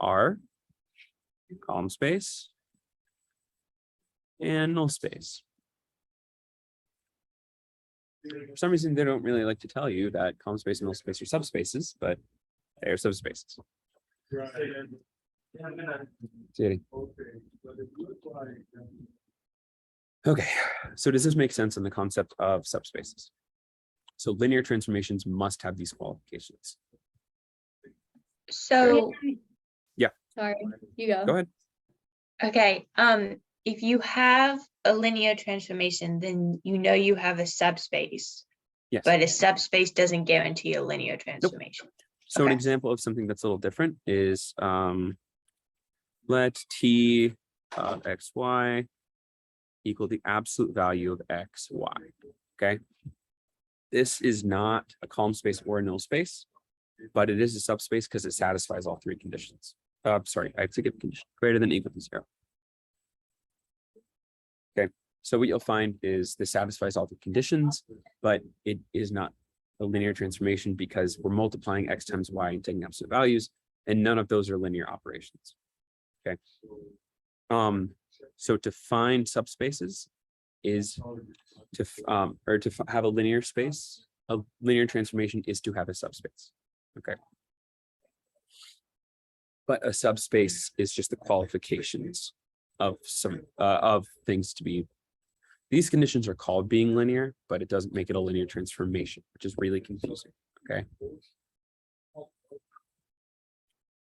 are column space and null space. For some reason, they don't really like to tell you that column space and null space are subspaces, but they are subspaces. Okay, so does this make sense in the concept of subspaces? So linear transformations must have these qualifications. So, Sorry, you go. Go ahead. okay, if you have a linear transformation, then you know you have a subspace, Yes. but a subspace doesn't guarantee a linear transformation. So an Okay. example of something that's a little different is let t of xy equal the absolute value of xy. Okay. This is not a column space or a null space, but it is a subspace because it satisfies all three conditions. Sorry, I have to give a condition greater than or equal to 0. Okay, so what you'll find is this satisfies all the conditions, but it is not a linear transformation because we're multiplying x times y and taking absolute values, and none of those are linear operations. Okay. So to find subspaces is to have a linear space. A linear transformation is to have a subspace. Okay. But a subspace is just the qualifications of some of things to be. These conditions are called being linear, but it doesn't make it a linear transformation, which is really confusing. Okay.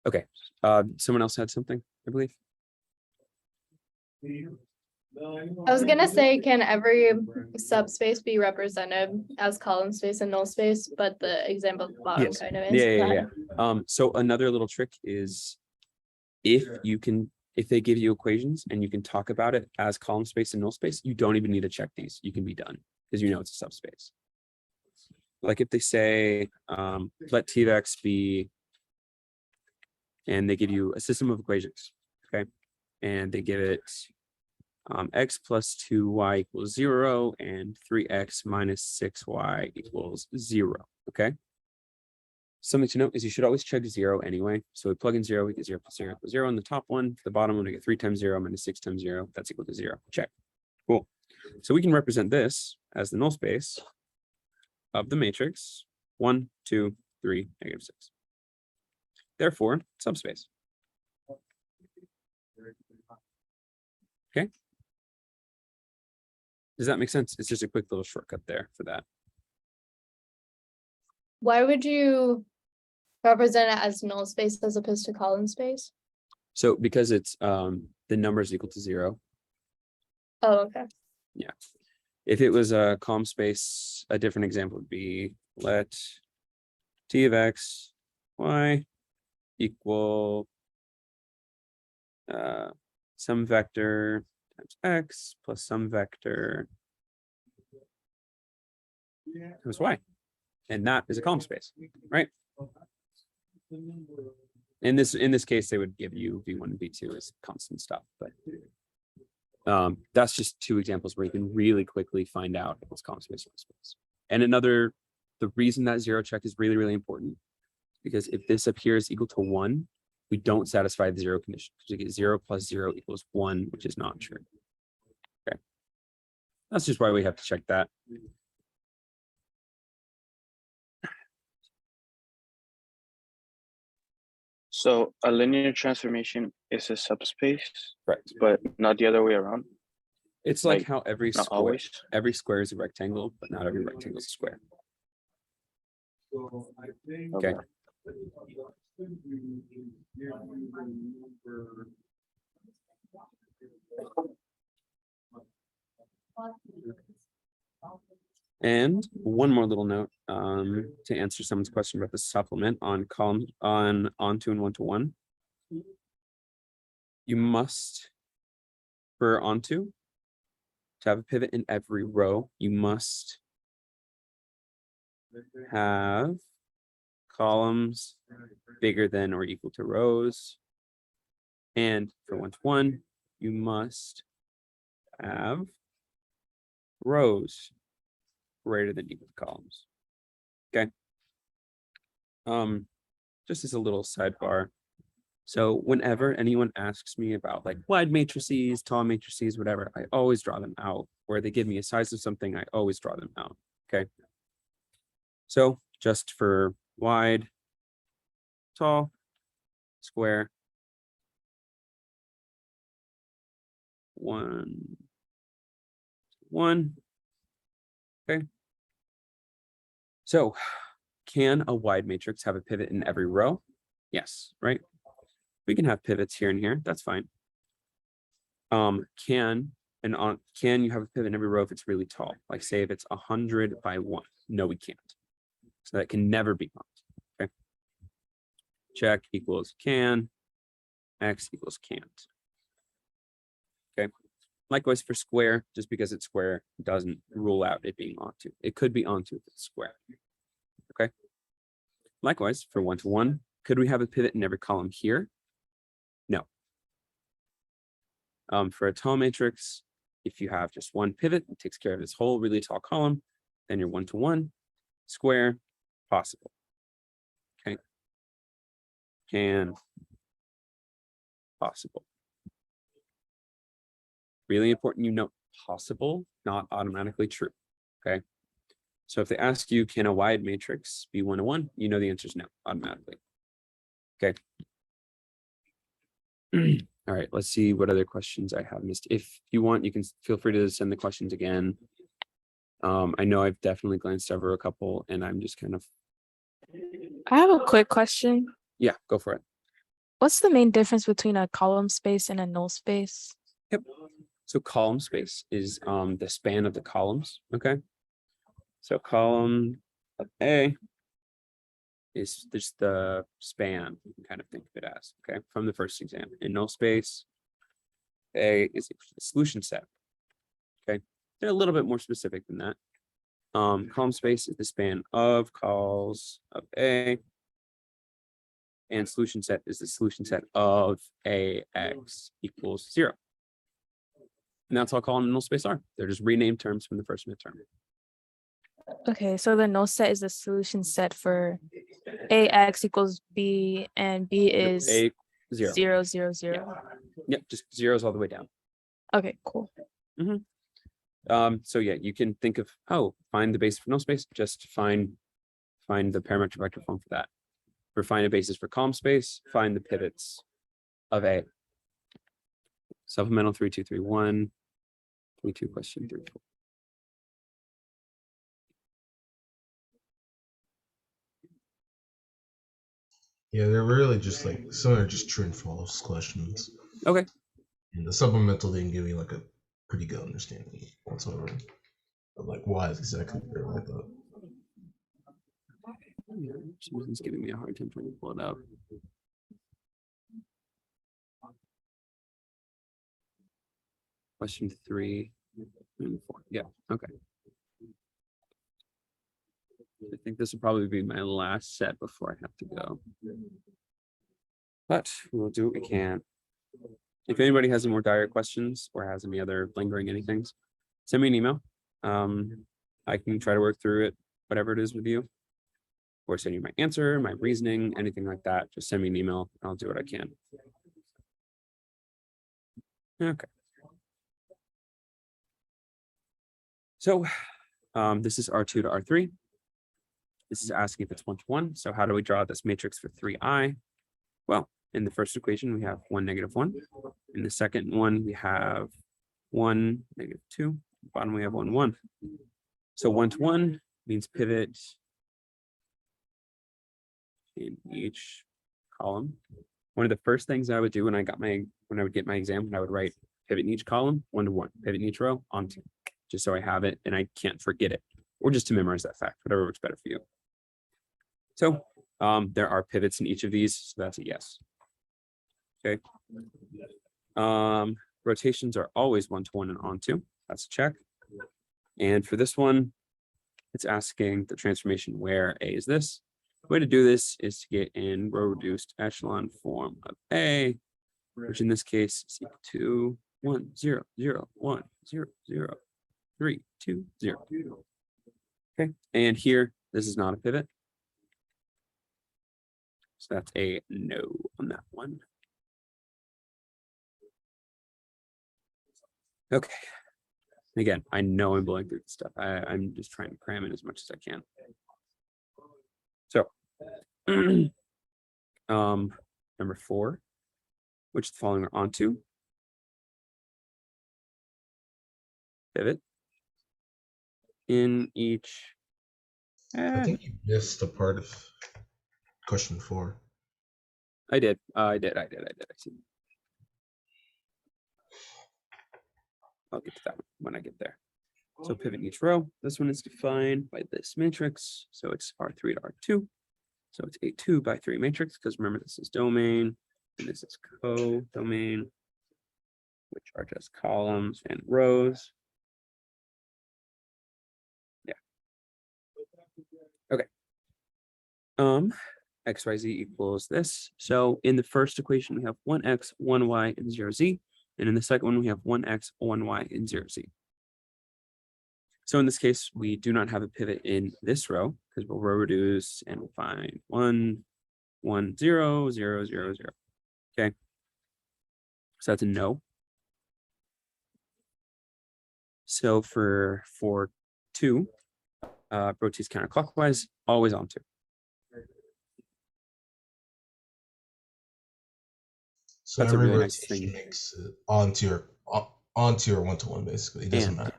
Okay. Someone else had something, I believe. I was gonna say, can every subspace be represented as column space and null space? But the example at the bottom Yes. kind of answers Yeah. that. So another little trick is if they give you equations and you can talk about it as column space and null space, you don't even need to check these. You can be done because you know it's a subspace. Like if they say let t of x be, and they give you a system of equations, okay, and they give it x plus 2y equals 0 and 3x minus 6y equals 0. Okay. Something to note is you should always check 0 anyway. So we plug in 0, we get 0 plus 0 equals 0 on the top one. For the bottom one, we get 3 times 0 minus 6 times 0. That's equal to 0. Check. Cool. So we can represent this as the null space of the matrix 1, 2, 3, negative 6. Therefore, subspace. Okay. Does that make sense? It's just a quick little shortcut there for that. Why would you represent it as null space as opposed to column space? So because it's the number is equal to 0. Oh, okay. Yeah. If it was a column space, a different example would be let t of x, y equal some vector times x plus some vector times y. And that is a column space, right? In this case, they would give you V1 and V2 as constant stuff, but that's just two examples where you can really quickly find out if it's column space or null space. And the reason that zero check is really, really important, because if this appears equal to 1, we don't satisfy the zero condition, because we get 0 plus 0 equals 1, which is not true. Okay. That's just why we have to check that. So a linear transformation is a subspace, Correct. but not the other way around. It's like Like, how not always. every square is a rectangle, but not every rectangle is a square. Okay. And one more little note to answer someone's question about the supplement on column on onto and one-to-one. You must, for onto, to have a pivot in every row, you must have columns bigger than or equal to rows. And for one-to-one, you must have rows greater than equal to columns. Okay. Just as a little sidebar. So whenever anyone asks me about like wide matrices, tall matrices, whatever, I always draw them out. Where they give me a size of something, I always draw them out. Okay. So just for wide, tall, square, 1, 1. Okay. So can a wide matrix have a pivot in every row? Yes, right? We can have pivots here and here. That's fine. Can you have a pivot in every row if it's really tall? Like say if it's 100 by 1. No, we can't. So that can never be marked. Okay. Check equals can. X equals can't. Okay. Likewise for square, just because it's square doesn't rule out it being onto. It could be onto if it's square. Okay. Likewise for one-to-one, could we have a pivot in every column here? No. For a tall matrix, if you have just one pivot, it takes care of this whole really tall column, then your one-to-one, square, possible. Okay. Can, possible. Really important you note possible, not automatically true. Okay. So if they ask you, can a wide matrix be one-to-one? You know the answer is no, automatically. Okay. All right, let's see what other questions I have missed. If you want, you can feel free to send the questions again. I know I've definitely glanced over a couple and I'm just kind of. I have a quick question. Yeah, go for it. What's the main difference between a column space and a null space? Yep. So column space is the span of the columns. Okay. So column of A is just the span, you can kind of think of it as, okay, from the first exam. In null space, A is the solution set. Okay, they're a little bit more specific than that. Column space is the span of calls of A, and solution set is the solution set of AX equals 0. And that's all column and null space are. They're just renamed terms from the first midterm. Okay, so the null set is the solution set for AX equals B and B is A 0. 0, 0, 0. Yep, just zeros all the way down. Okay, cool. So yeah, you can think of, find the basis for null space, just find the parametric vector form for that. For find a basis for column space, find the pivots of A. Supplemental 3231, 22 question 34. Yeah, they're really just like some are just true and false questions. Okay. And the supplemental didn't give me like a pretty good understanding whatsoever of like why it's exactly there like that. Someone's giving me a hard time trying to pull it up. Question 3 and 4. Yeah, okay. I think think this will probably be my last set before I have to go. But we'll do what we can. If anybody has any more dire questions or has any other lingering anything, send me an email. I can try to work through it, whatever it is with you. Or send you my answer, my reasoning, anything like that. Just send me an email. I'll do what I can. Okay. So this is R2 to R3. This is asking if it's 1 to 1. So how do we draw this matrix for 3i? Well, in the first equation, we have 1, -1. In the second one, we have 1, -2. Bottom, we have 1, 1. So 1 to 1 means pivot in each column. One of the first things I would do when I would get my exam, I would write pivot in each column, 1 to 1, pivot in each row, onto, just so I have it and I can't forget it, or just to memorize that fact, whatever works better for you. So there are pivots in each of these, so that's a yes. Okay. Rotations are always 1 to 1 and onto. That's a check. And for this one, it's asking the transformation where A is this. The way to do this is to get in row reduced echelon form of A, which in this case is equal to 1, 0, 0, 1, 0, 0, 3, 2, 0. Okay, and here this is not a pivot. So that's a no on that one. Okay. Again, I know I'm blowing through this stuff. I'm just trying to cram in as much as I can. So, number 4, which the following are onto. Pivot in each. I think you missed a part of question 4. I did. I see. I'll get to that when I get there. So pivot in each row. This one is defined by this matrix. So it's R3 to R2. So it's a 2 by 3 matrix, because remember, this is domain and this is co-domain, which are just columns and rows. Yeah. Okay. XYZ equals this. So in the first equation, we have 1x, 1y, and 0z. And in the second one, we have 1x, 1y, and 0z. So in this case, we do not have a pivot in this row because we'll row reduce and we'll find 1, 1, 0, 0, 0, 0. Okay. So that's a no. So for 2, rotates counterclockwise, always onto. So that's every a really nice rotation thing. makes it onto your 1-to-1, basically. It doesn't matter.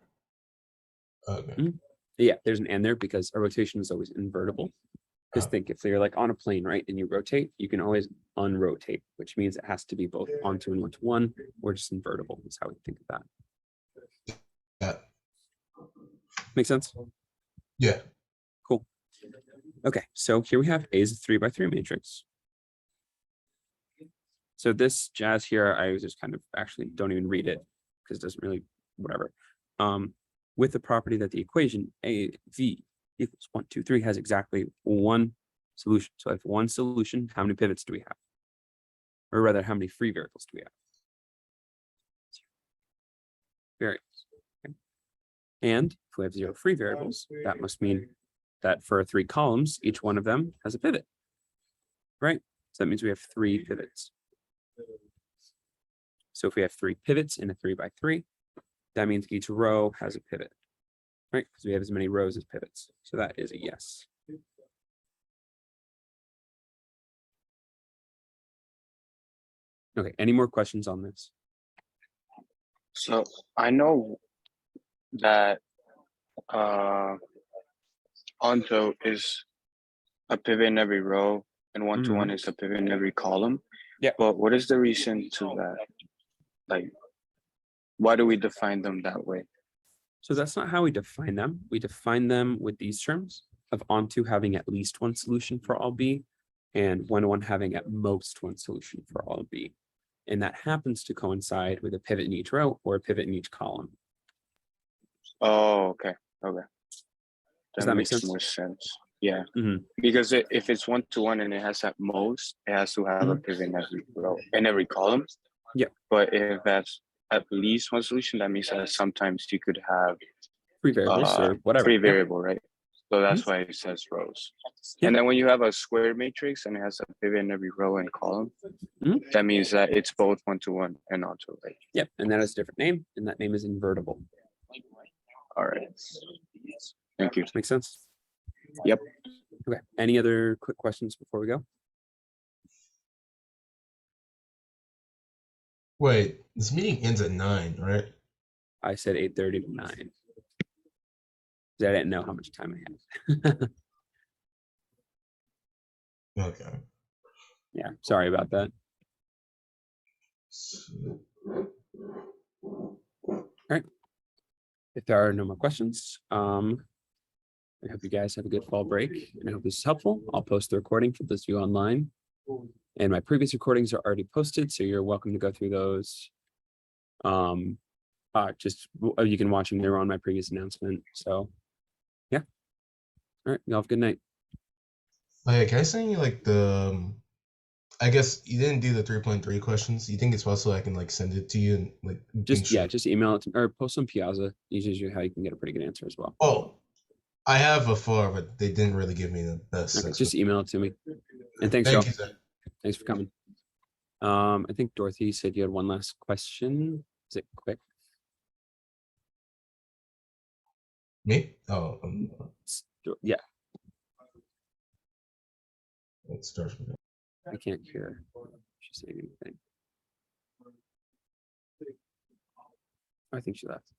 Okay. Yeah, there's an and there because a rotation is always invertible. Because think if you're like on a plane, right, and you rotate, you can always unrotate, which means it has to be both onto and 1-to-1, or just invertible. Is how we think of that. Yeah. Make sense? Yeah. Cool. Okay, so here we have A is a 3 by 3 matrix. So this jazz here, I just kind of actually don't even read it because it doesn't really, whatever. With the property that the equation AV equals 1, 2, 3 has exactly one solution. So if one solution, how many pivots do we have? Or rather, how many free variables do we have? Variables. Okay. And if we have 0 free variables, that must mean that for 3 columns, each one of them has a pivot, right? So that means we have 3 pivots. So if we have 3 pivots in a 3 by 3, that means each row has a pivot, right? Because we have as many rows as pivots. So that is a yes. Okay, any more questions on this? So I know that onto is a pivot in every row and 1-to-1 is a pivot in every column. Yeah. But what is the reason to that? Like, why do we define them that way? So that's not how we define them. We define them with these terms of onto having at least one solution for all B and 1-to-1 having at most one solution for all B. And that happens to coincide with a pivot in each row or a pivot in each column. Oh, okay. Okay. Does that make sense? More sense. Yeah, Mhm. because if it's 1-to-1 and it has at most, it has to have a pivot in every row, in every column. Yeah. But if that's at least one solution, that means that sometimes you could have Free variables or whatever. free Yep. variable, right? So that's why it says rows. Yeah. And then when you have a square matrix and it has a pivot in every row and column, Mhm. that means that it's both 1-to-1 and onto right. Yep. And that has a different name, and that name is invertible. All right. Thank you. Makes sense? Yep. Okay. Any other quick questions before we go? Wait, this meeting ends at 9, right? I said 8:30 to 9. I didn't know how much time I had. Okay. Yeah, sorry about that. All right. If there are no more questions, I hope you guys have a good fall break, and I hope this is helpful. I'll post the recording for those of you online. And my previous recordings are already posted, so you're welcome to go through those. Just you can watch them there on my previous announcement. So yeah. All right, y'all have a good night. Like, can I send you like the I guess you didn't do the 3.3 questions. You think it's possible I can like send it to you and like Just just email it to, or post on Piazza. Usually how you can get a pretty good answer as well. Oh, I have before, but they didn't really give me the best. Okay, just email it to me. And thanks, Thank y'all. you, sir. Thanks for coming. I think Dorothy said you had one last question. Is it quick? Me? Oh, Yeah, let's start from there. I can't hear if she's saying anything. I think she left.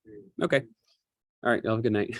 Okay. All right, y'all have a good night.